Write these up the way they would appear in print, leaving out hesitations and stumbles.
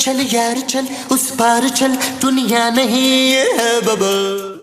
चल यार चल, उस पार चल, दुनिया नहीं है बबल।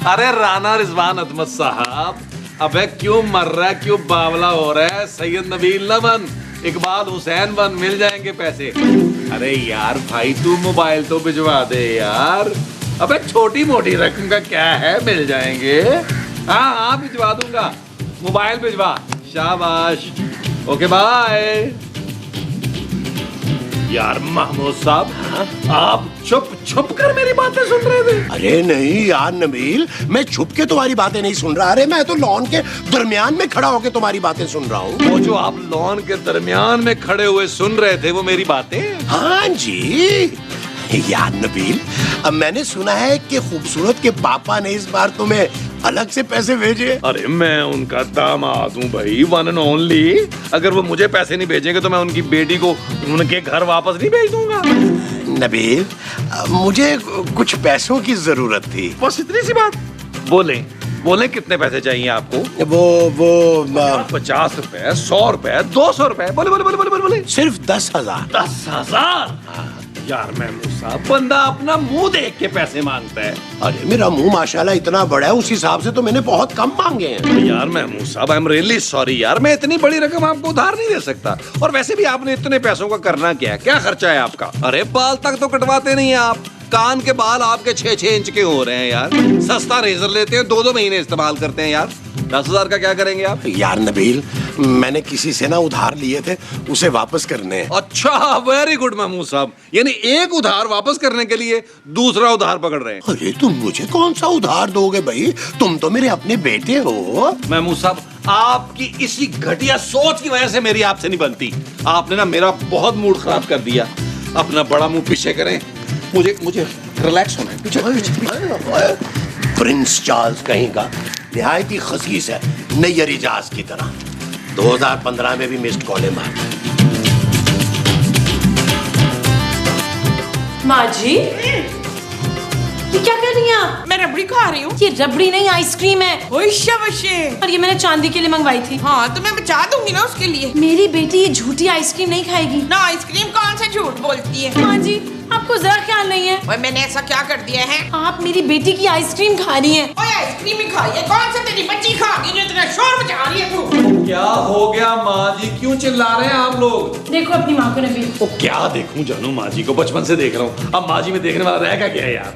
अरे राना रिजवान अहमद साहब, अबे क्यों मर रहा है, क्यों बावला हो रहा है? सैयद नबील ना बन, इकबाल हुसैन बन, मिल जाएंगे पैसे। अरे यार भाई तू मोबाइल तो भिजवा दे यार। अबे छोटी मोटी रकम का क्या है, मिल जाएंगे। हाँ हाँ भिजवा दूंगा, मोबाइल भिजवा। शाबाश, ओके बाय। यार महमूद साहब, आप चुप छुप कर मेरी बातें सुन रहे थे? अरे नहीं यार नबील, मैं छुप के तुम्हारी बातें नहीं सुन रहा। अरे मैं तो लॉन के दरमियान में खड़ा होकर तुम्हारी बातें सुन रहा हूँ। वो जो आप लॉन के दरमियान में खड़े हुए सुन रहे थे, वो मेरी बातें? हाँ जी यार नबील, अब मैंने सुना है कि खूबसूरत के पापा ने इस बार तुम्हें अलग से पैसे भेजे। अरे मैं उनका दामाद हूँ भाई, वन एंड ओनली। अगर वो मुझे पैसे नहीं भेजेंगे तो मैं उनकी बेटी को उनके घर वापस नहीं भेज दूंगा। नबील, मुझे कुछ पैसों की जरूरत थी। बस इतनी सी बात। बोले बोले कितने पैसे चाहिए आपको? वो 50 रुपए, 100 रुपए, 200 रुपए, बोले बोले बोले बोले बोले बोले। सिर्फ 10,000। 10,000? यार महमूद साहब, बंदा अपना मुंह देख के पैसे मांगता है। अरे मेरा मुंह माशाल्लाह इतना बड़ा है, उस हिसाब से तो मैंने बहुत कम मांगे हैं। यार महमूद साहब, आई एम रियली सॉरी यार, मैं इतनी बड़ी रकम आपको उधार नहीं दे सकता। और वैसे भी आपने इतने पैसों का करना क्या है? क्या खर्चा है आपका? अरे बाल तक तो कटवाते नहीं है आप, कान के बाल आपके 6-6 इंच के हो रहे हैं यार। सस्ता रेजर लेते हैं, 2-2 महीने इस्तेमाल करते हैं यार। 10,000 का क्या करेंगे आप? यार नबील, मैंने किसी से ना उधार लिए थे, उसे वापस करने हैं। अच्छा, वेरी गुड महमूद साहब, यानी एक उधार वापस करने के लिए दूसरा उधार पकड़ रहे हैं। अरे तुम मुझे कौन सा उधार दोगे भाई, तुम तो मेरे अपने बेटे हो। महमूद साहब, आपकी इसी घटिया सोच की वजह से मेरी आपसे नहीं बनती। आपने ना मेरा बहुत मूड खराब कर दिया। अपना बड़ा मुंह पीछे करें, मुझे रिलैक्स होना है। पीछे। प्रिंस चार्ल्स कहीं का निहायती खसीस है, नैयर इजाज की तरह। 2015 में भी मिस्ड कॉल मार। माँ जी, ये क्या कर रही हैं आप? मैं रबड़ी खा रही हूँ। ये रबड़ी नहीं, आइसक्रीम है। ओए शाबाशे। और ये मैंने चांदी के लिए मंगवाई थी। हाँ तो मैं बचा दूंगी ना उसके लिए। मेरी बेटी ये झूठी आइसक्रीम नहीं खाएगी। ना आइसक्रीम कौन सा झूठ बोलती है? माँ जी, आपको जरा ख्याल नहीं है। ओए मैंने ऐसा क्या कर दिया है? आप मेरी बेटी की आइसक्रीम खा रही हैं। ओए आइसक्रीम ही खाई है, कौन सा तेरी बच्ची खा गई जो इतना शोर मचा रही है तू? क्या हो गया माँ जी, क्यों चिल्ला रहे हैं आप लोग? देखो अपनी माँ को नबील। ओ क्या देखूं जानू, माँ जी को बचपन से देख रहा हूँ, अब माँ जी में देखने वाला रह गया यार।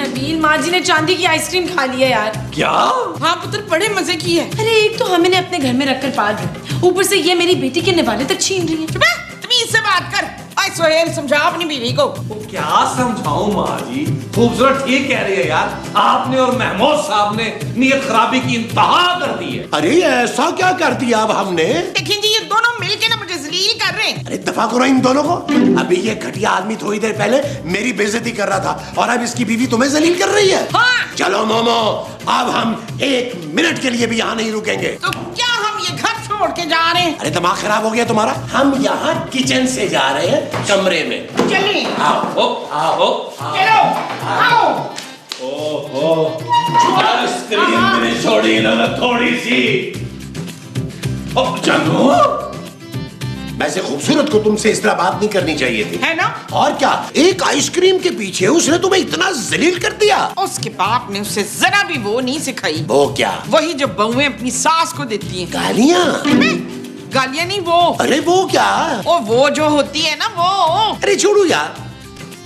नबील, माँ जी ने चांदी की आइसक्रीम खा ली है यार। क्या? हाँ पुत्र, बड़े मजे की है। अरे एक तो हम इन्हें अपने घर में रखकर पाल रहे, ऊपर से ये मेरी बेटी के निवाले तक छीन रही है। तमीज से बात कर। ओए सोहेल, समझा अपनी बीवी को। क्या समझाऊं माँ जी, खूबसूरत ठीक कह रही है यार। आपने और महमूद साहब ने नीयत खराबी की इंतहा कर दी है। अरे ऐसा क्या कर दिया अब हमने? देखिए जी, ये दोनों मिलके ना मुझे जलील कर रहे हैं। अरे दफा करो इन दोनों को। अभी ये घटिया आदमी थोड़ी देर पहले मेरी बेइज्जती कर रहा था और अब इसकी बीवी तुम्हें जलील कर रही है। हाँ। चलो मोमो, अब हम 1 मिनट के लिए भी यहाँ नहीं रुकेंगे। तो क्या हम ये घर छोड़ के जा रहे हैं? अरे दिमाग खराब हो गया तुम्हारा? हम यहाँ किचन से जा रहे हैं कमरे में। चलिए। आओ आओ चलो आओ। ओहो, आइसक्रीम मेरी छोड़ी ना थोड़ी सी। ओ जानू, वैसे खूबसूरत को तुमसे इस तरह बात नहीं करनी चाहिए थी, है ना? और क्या, एक आइसक्रीम के पीछे उसने तुम्हें इतना जलील कर दिया। उसके बाप ने उसे जरा भी वो नहीं सिखाई। वो क्या? वही जो बहुएं अपनी सास को देती हैं। गालियाँ? गालियाँ नहीं, वो। अरे वो क्या? वो जो होती है ना वो। अरे छोड़ो यार।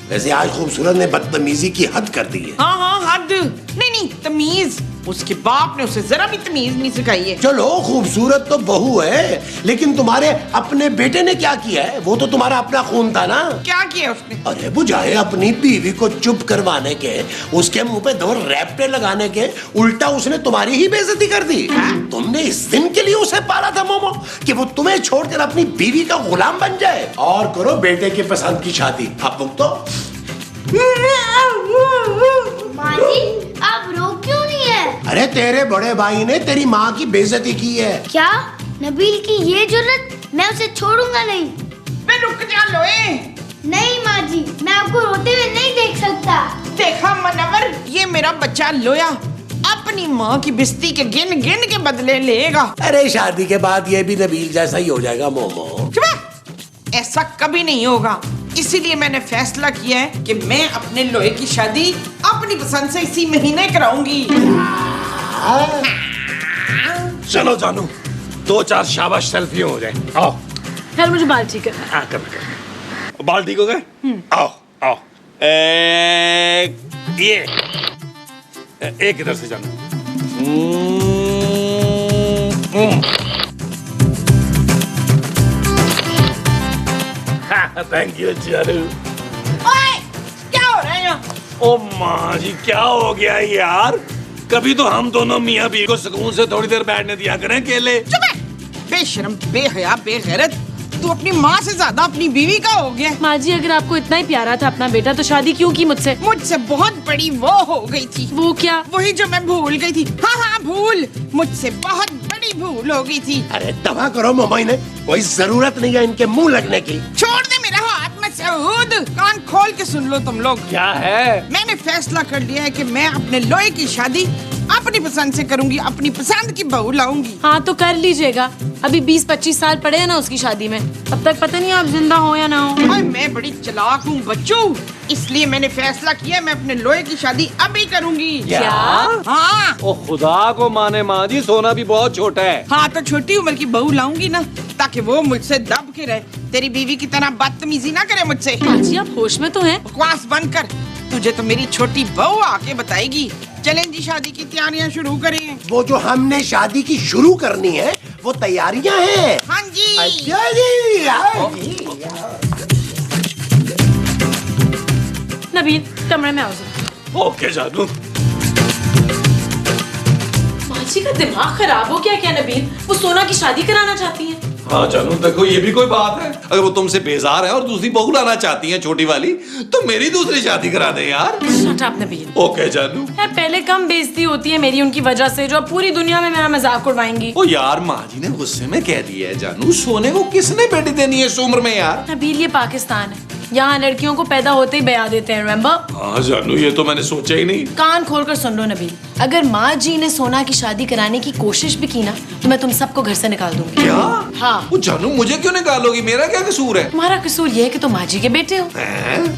वैसे आज खूबसूरत ने बदतमीजी की हद कर दी है। हाँ हाँ हद नहीं, तमीज। उसके बाप ने उसे जरा भी तमीज नहीं सिखाई है। चलो खूबसूरत तो बहू है, लेकिन तुम्हारे अपने बेटे ने क्या किया है? वो तो तुम्हारा अपना खून था ना। क्या किया उसने? अरे बुझाए अपनी बीवी को चुप करवाने के, उसके मुंह पे 2 रैपटे लगाने के, उल्टा उसने तुम्हारी ही बेइज्जती कर दी। तुमने इस दिन के लिए उसे पाला था मोमो, कि वो तुम्हें छोड़कर अपनी बीवी का गुलाम बन जाए। और करो बेटे की पसंद की शादी। अब तो माँ जी, आप रो क्यों नहीं है? अरे तेरे बड़े भाई ने तेरी माँ की बेइज्जती की है। क्या? नबील की ये जुर्रत, मैं उसे छोड़ूंगा नहीं। मैं रुक जा लोए। नहीं माँ जी, मैं आपको रोते हुए नहीं देख सकता। देखा मनवर, ये मेरा बच्चा लोया अपनी माँ की बिस्ती के गिन गिन के बदले लेगा। अरे शादी के बाद ये भी नबील जैसा ही हो जाएगा मोमो। ऐसा कभी नहीं होगा। इसीलिए मैंने फैसला किया है कि मैं अपने लोहे की शादी अपनी पसंद से इसी महीने कराऊंगी। चलो जानू, 2-4 शाबाश सेल्फी हो जाए। आओ यार मुझे बाल ठीक है। कर बाल ठीक हो गए? आओ आओ। ये एक इधर से जानू। थैंक यू जानू। ओए, क्या हो रहा है यहाँ? ओ माँ जी, क्या हो गया यार? कभी तो हम दोनों मियाँ बीवी को सुकून से थोड़ी देर बैठने दिया करें अकेले। चुप है, बेशर्म, बेहया, बेगैरत। तू अपनी माँ से ज्यादा अपनी बीवी का हो गया। माँ जी अगर आपको इतना ही प्यारा था अपना बेटा तो शादी क्यों की मुझसे? मुझसे बहुत बड़ी वो हो गई थी। वो क्या? वही जो मैं भूल गई थी। हाँ हाँ, भूल। मुझसे बहुत बड़ी भूल हो गई थी। अरे दवा करो मम्मी ने, कोई जरूरत नहीं है इनके मुंह लगने की। छोड़ दे मेरा हाथ मसूद। कान खोल के सुन लो तुम लोग। क्या है? मैंने फैसला कर लिया है कि मैं अपने लोहे की शादी अपनी पसंद से करूंगी, अपनी पसंद की बहू लाऊंगी। हाँ तो कर लीजिएगा, अभी 20-25 साल पड़े हैं ना उसकी शादी में, तब तक पता नहीं आप जिंदा हो या ना हो। और मैं बड़ी चालाक हूँ बच्चों, इसलिए मैंने फैसला किया मैं अपने लोहे की शादी अभी करूंगी। क्या? हाँ ओ खुदा को माने माँ जी, सोना भी बहुत छोटा है। हाँ, तो छोटी उम्र की बहू लाऊंगी ना, ताकि वो मुझसे दब के रहे, तेरी बीवी की तरह बदतमीजी ना करे मुझसे। माँ जी आप होश में तो हैं? बकवास बंद कर, तुझे तो मेरी छोटी बहू आके बताएगी। चलें जी, शादी की तैयारियां शुरू करें। वो जो हमने शादी की शुरू करनी है वो तैयारियां हैं। हाँ जी। अच्छा जी, हाँ जी। नबील कमरे में आओ जरा। ओके जानू। माँ जी का दिमाग खराब हो गया क्या नबील? वो सोना की शादी कराना चाहती हैं। हाँ जानू, देखो ये भी कोई बात है? अगर वो तुमसे बेजार है और दूसरी बहू लाना चाहती है छोटी वाली, तो मेरी दूसरी शादी करा दे यार। Shut up Nabeel. ओके जानू। यार पहले कम बेइज्जती होती है मेरी उनकी वजह से, जो अब पूरी दुनिया में मेरा मजाक उड़वाएंगी। ओ यार, माँ जी ने गुस्से में कह दिया है जानू, सोने को किसने बेटी देनी है इस उम्र में यार? नबील ये पाकिस्तान है, यहाँ लड़कियों को पैदा होते ही ब्याह देते हैं, रिमेम्बर? हाँ जानू, ये तो मैंने सोचा ही नहीं। कान खोलकर सुन लो नबील, अगर माँ जी ने सोना की शादी कराने की कोशिश भी की ना तो मैं तुम सबको घर से निकाल दूंगी। क्या? हाँ। वो जानू, मुझे क्यों निकालोगी? मेरा क्या कसूर है? तुम्हारा कसूर ये है कि तुम माँ जी के बेटे हो।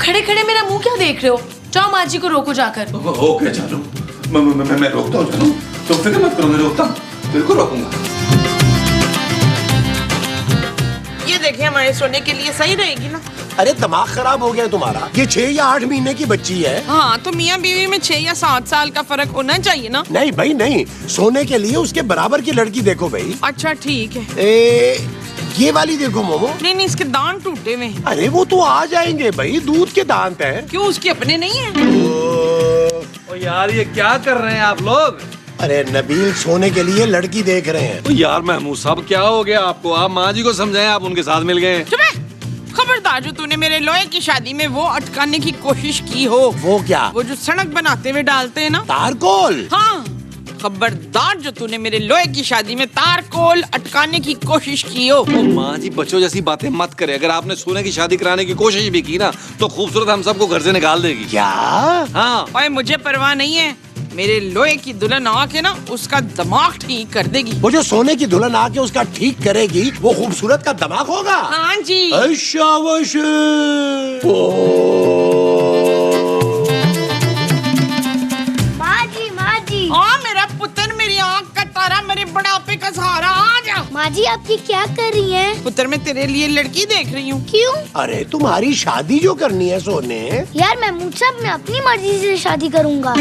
खड़े खड़े मेरा मुंह क्या देख रहे हो? जाओ माँ जी को रोको जाकर। ओके जानू, मैं रोकता हूँ जानू, तुम फिक्र मत करो, मैं रोकता हूँ, बिल्कुल रोकूंगा। ये देखिए, हमारे सोने के लिए सही रहेगी ना? अरे दिमाग खराब हो गया तुम्हारा, ये 6 या 8 महीने की बच्ची है। हाँ, तो मियाँ बीवी में 6 या 7 साल का फर्क होना चाहिए ना? नहीं भाई नहीं, सोने के लिए उसके बराबर की लड़की देखो भाई। अच्छा ठीक है। ये वाली देखो मोमो। नहीं नहीं, इसके दांत टूटे हुए हैं। अरे वो तो आ जाएंगे भाई, दूध के दांत हैं। क्यों, उसके अपने नहीं है? ओ यार, ये क्या कर रहे हैं आप लोग? अरे नबील सोने के लिए लड़की देख रहे हैं। ओ यार महमूद साहब, क्या हो गया आपको? आप माँ जी को समझाएं, आप उनके साथ मिल गए। चुप है! खबरदार, जो तूने मेरे लोहे की शादी में वो अटकाने की कोशिश की हो। वो क्या? वो जो सड़क बनाते हुए डालते हैं ना, तारकोल। हाँ, खबरदार जो तूने मेरे लोहे की शादी में तारकोल अटकाने की कोशिश की हो। ओ माँ जी, बच्चों जैसी बातें मत करे। अगर आपने सोने की शादी कराने की कोशिश भी की ना, तो खूबसूरत हम सबको घर से निकाल देगी। क्या? हाँ। ओए, मुझे परवाह नहीं है, मेरे लोहे की दुल्हन आके ना उसका दिमाग ठीक कर देगी। वो जो सोने की दुल्हन आके उसका ठीक करेगी, वो खूबसूरत का दिमाग होगा। हाँ जी। शाबाश। माँ जी हाँ मेरा पुत्र, मेरी आँख का तारा, मेरे बुढ़ापे का सहारा, आ जा। माँ जी आप ये क्या कर रही हैं? पुत्र, मैं तेरे लिए लड़की देख रही हूँ। क्यों? अरे तुम्हारी शादी जो करनी है सोने। यार महमूद साहब, मैं अपनी मर्जी से शादी करूँगा।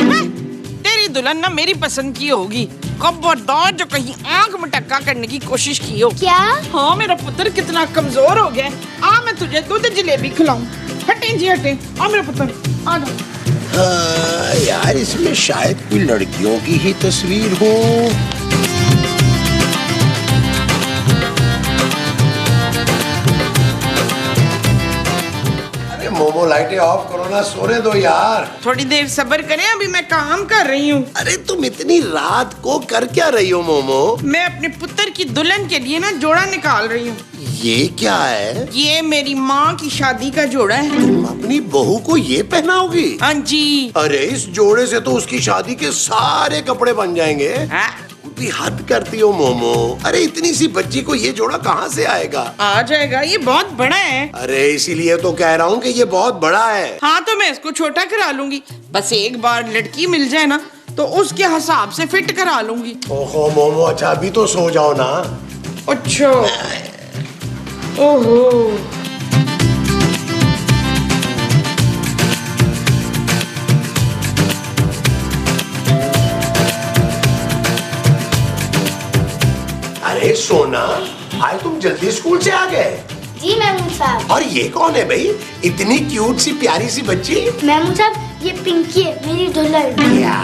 तेरी दुल्हन ना मेरी पसंद की होगी। खबरदार जो कहीं आँख मटक्का करने की कोशिश की हो। क्या? हाँ मेरा पुत्र कितना कमजोर हो गया। आ, मैं तुझे दूध जलेबी खिलाऊं। हटे जी हटे, आ मेरा पुत्र, आ जा। यार इसमें शायद कोई लड़कियों की ही तस्वीर हो। अरे मोमो लाइटें ऑफ करो ना, सोने दो यार। थोड़ी देर सब्र करें, अभी मैं काम कर रही हूँ। अरे तुम इतनी रात को कर क्या रही हो मोमो? मैं अपने पुत्र की दुल्हन के लिए ना जोड़ा निकाल रही हूँ। ये क्या है? ये मेरी माँ की शादी का जोड़ा है। तुम अपनी बहू को ये पहनाओगी? हाँ जी। अरे इस जोड़े से तो उसकी शादी के सारे कपड़े बन जाएंगे। हाँ? भी हद करती हो मोमो। अरे इतनी सी बच्ची को ये जोड़ा कहाँ से आएगा? आ जाएगा, ये बहुत बड़ा है। अरे इसीलिए तो कह रहा हूँ कि ये बहुत बड़ा है। हाँ तो मैं इसको छोटा करा लूंगी, बस एक बार लड़की मिल जाए ना तो उसके हिसाब से फिट करा लूंगी। ओहो मोमो, अच्छा अभी तो सो जाओ ना। अच्छा, ओहो, अरे सोना, आज तुम जल्दी स्कूल से आ गए। जी मेमू साहब। और ये कौन है भाई, इतनी क्यूट सी प्यारी सी बच्ची? मेमू साहब, ये पिंकी है, मेरी दुल्हन। क्या?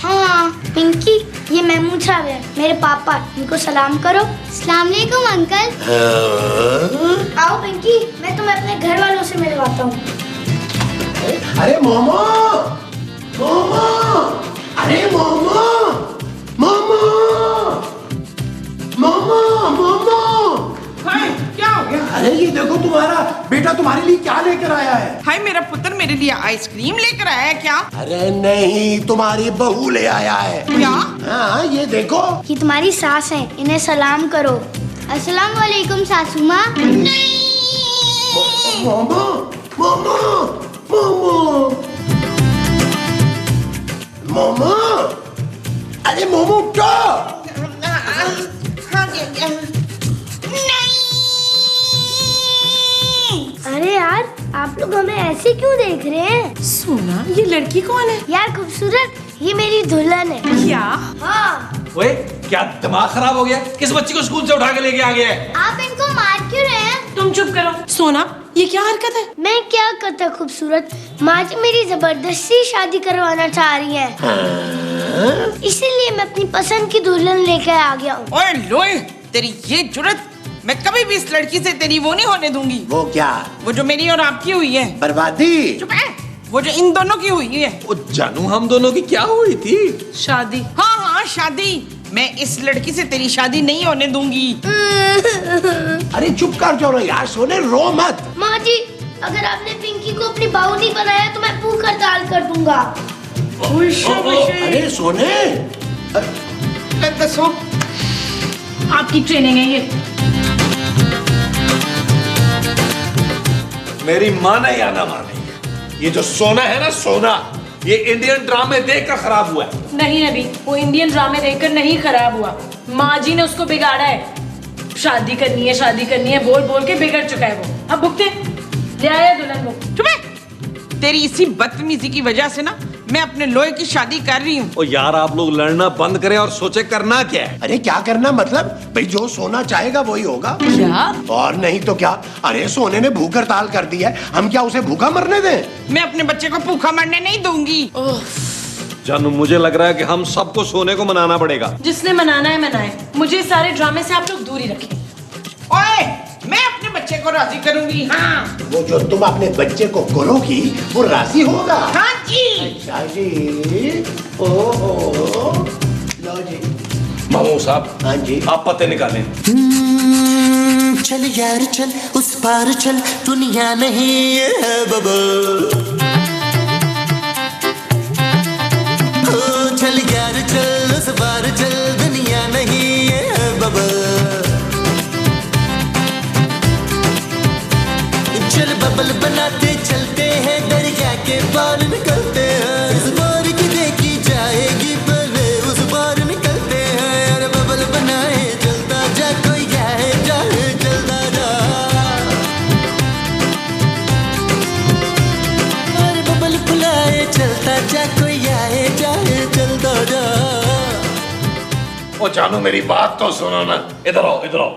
हाँ पिंकी, ये मेमू साहब है, मेरे पापा, इनको सलाम करो। सलाम अलैकुम अंकल। हाँ? आओ पिंकी, मैं तुम्हें अपने घर वालों से मिलवाता हूँ। अरे मोमो, मोमो, अरे मोमो, मोमो, मोमो, मोमो। हाय क्या हो गया? अरे ये देखो, तुम्हारा बेटा तुम्हारे लिए क्या लेकर आया है। हाय मेरा पुत्र मेरे लिए आइसक्रीम लेकर आया है क्या? अरे नहीं, तुम्हारी बहू ले आया है। क्या? हाँ ये देखो। ये तुम्हारी सास है, इन्हें सलाम करो। अस्सलाम वालेकुम सासू माँ। मोमो, मोमो, मोमो, मोमो, अरे मोमो उठो। अरे यार, आप लोग हमें ऐसे क्यों देख रहे हैं? सोना, ये लड़की कौन है? यार खूबसूरत, ये मेरी दुल्हन है। क्या? हाँ। ओए, क्या दिमाग खराब हो गया? किस बच्ची को स्कूल से उठा के लेके आ गया है? आप इनको मार क्यों रहे हैं? तुम चुप करो। सोना, ये क्या हरकत है? मैं क्या करता खूबसूरत, माँ जी मेरी जबरदस्ती शादी करवाना चाह रही है। इसीलिए मैं अपनी पसंद की दुल्हन लेकर आ गया हूँ। ओए लोए, तेरी ये जुर्रत, मैं कभी भी इस लड़की से तेरी वो नहीं होने दूंगी। वो क्या? वो जो मेरी और आपकी हुई है। बर्बादी। चुप है, वो जो इन दोनों की हुई है। ओ जानू, हम दोनों की क्या हुई थी? शादी। हाँ हाँ शादी, मैं इस लड़की से तेरी शादी नहीं होने दूंगी। अरे चुप कर जाओ यार, सोने रो मत। माँ जी, अगर आपने पिंकी को अपनी बहू नहीं बनाया तो मैं भूख हड़ताल कर दूंगा। अरे सोने, दसो, आपकी ट्रेनिंग है ये। मेरी माने या ना माने, ये जो सोना है ना, सोना, ये इंडियन ड्रामे देखकर खराब हुआ है। नहीं नबी, वो इंडियन ड्रामे देखकर नहीं खराब हुआ, माँ जी ने उसको बिगाड़ा है। शादी करनी है बोल बोल के बिगड़ चुका है वो। अब भुगते, ले आया दुल्हन वो। चुप है, तेरी इसी बदतमीजी की वजह से ना मैं अपने लोहे की शादी कर रही हूँ। ओ यार, आप लोग लड़ना बंद करें और सोचे करना क्या है। अरे क्या करना मतलब? भाई जो सोना चाहेगा वही होगा। क्या? और नहीं तो क्या। अरे सोने ने भूख हड़ताल कर दी है, हम क्या उसे भूखा मरने दें? मैं अपने बच्चे को भूखा मरने नहीं दूंगी। जानू, मुझे लग रहा है कि हम सबको सोने को मनाना पड़ेगा। जिसने मनाना है मनाए, मुझे इस सारे ड्रामे से आप लोग दूरी रखें। ओए, मैं अपने बच्चे को राजी करूंगी। हाँ वो जो तुम अपने बच्चे को करोगी वो राजी होगा। हाँ जी। अच्छा जी, ओहो, लो जी। मामू साहब, हाँ जी। आप पते निकालें। चल यार चल, उस पार चल, दुनिया नहीं है बबल। ओ चल यार चल, उस पार चल, दुनिया नहीं है बबल। चल बबल बनाते चलते हैं, दरिया के पार निकलते हैं। इस बार की देखी जाएगी पहले, उस बार निकलते हैं। अरे बबल बनाए चलता जा, कोई आए जाए चलता जा। अरे बबल बुलाए चलता जा, कोई आए जाए चलता जा। ओ जानू, मेरी बात तो सुनो ना। इधर आओ, इधर आओ।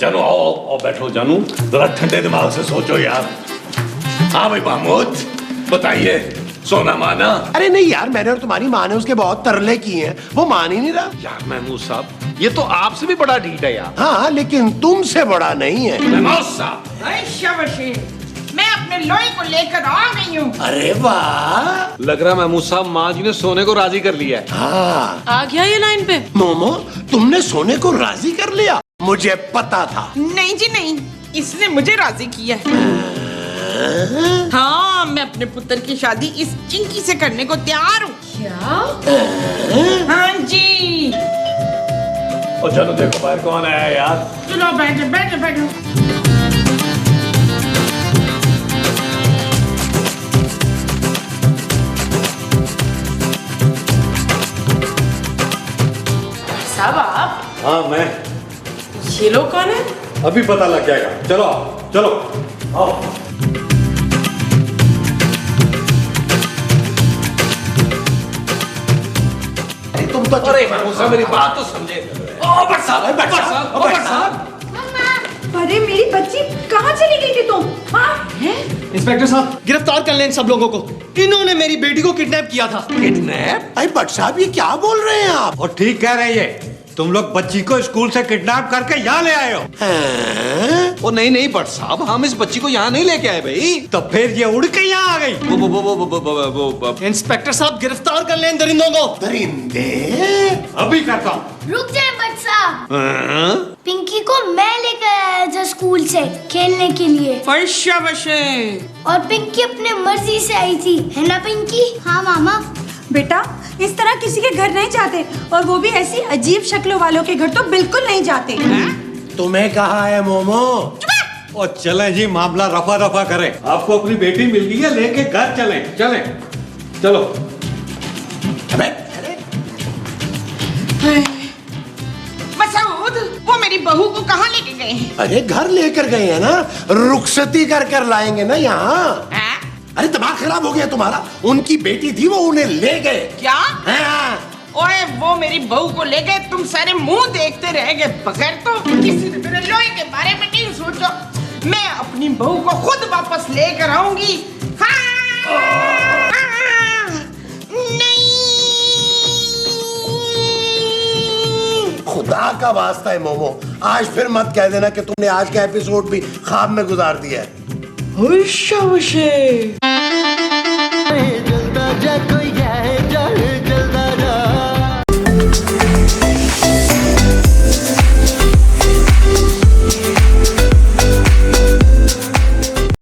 जानू आओ, आओ बैठो। जानू, जरा ठंडे दिमाग से सोचो यार। हाँ भाई महमूद, बताइए, सोना माना? अरे नहीं यार, मैंने और तुम्हारी माँ ने उसके बहुत तरले किए हैं, वो मान ही नहीं रहा। यार महमूद साहब, ये तो आपसे भी बड़ा ढीठ है यार। हाँ लेकिन तुमसे बड़ा नहीं है। महमूद साहब, अरे शाबाशी, मैं अपने लोहे को लेकर आ गई हूँ। अरे वाह, लग रहा है महमूद साहब, माँ जी ने सोने को राजी कर लिया है। हाँ आ गया ये लाइन पे। मोमो, तुमने सोने को राजी कर लिया? मुझे पता था। नहीं जी नहीं, इसने मुझे राजी किया है। हाँ, मैं अपने पुत्र की शादी इस चिंकी से करने को तैयार हूँ। क्या? हाँ जी। ओ चलो देखो बाहर कौन आया यार। चलो बैठो बैठो बैठो। साहब आप? हाँ मैं, ये लोग कौन है? अभी पता लग जाएगा। चलो आओ, चलो आओ। अरे तुम तो अरे मुझसे मेरी बात तो समझे। ओ भट्ट साहब, भट्ट साहब, ओ भट्ट साहब। अरे मेरी बच्ची कहाँ चली गई थी तुम? हाँ? इंस्पेक्टर साहब, गिरफ्तार कर लें इन सब लोगों को। इन्होंने मेरी बेटी को किडनैप किया था। किडनैप? अरे भट्ट साहब ये क्या बोल रहे हैं आप? और ठीक कह रहे हैं ये। तुम लोग बच्ची को स्कूल से किडनैप करके यहाँ ले आए हो। हैं? ओ नहीं भट्ट साहब, हम इस बच्ची को यहाँ नहीं लेके आए भाई। तो फिर ये उड़ के यहाँ आ गई। वो इंस्पेक्टर साहब, गिरफ्तार कर लें इन दरिंदों को। दरिंदे? अभी करता हूँ। रुक जाए भट्ट साहब। पिंकी को मैं लेकर आया था स्कूल से खेलने के लिए, फर्शा बशे। और पिंकी अपने मर्जी से आई थी, है ना पिंकी? हाँ मामा। बेटा इस तरह किसी के घर नहीं जाते, और वो भी ऐसी अजीब शक्लों वालों के घर तो बिल्कुल नहीं जाते। तुम्हें कहा है मोमो? और चले जी, मामला रफा दफा करें। आपको अपनी बेटी मिल गई है, लेके घर चले चले। चलो। अबे, मसूद, वो मेरी बहू को कहाँ लेके गए हैं? अरे घर लेकर गए हैं ना, रुखसती कर लाएंगे ना यहाँ। हाँ? अरे दिमाग खराब हो गया तुम्हारा? उनकी बेटी थी, वो उन्हें ले गए। क्या? हाँ। ओए, वो मेरी बहू को ले गए, तुम सारे मुंह देखते रह गए। बगैर तो किसी ने मेरे लोहे के बारे में नहीं सोचा। मैं अपनी बहू को खुद वापस लेकर आऊंगी। हाँ! नहीं। खुदा का वास्ता है मोमो, आज फिर मत कह देना कि तुमने आज का एपिसोड भी ख्वाब में गुजार दिया है। फर्शा बशे।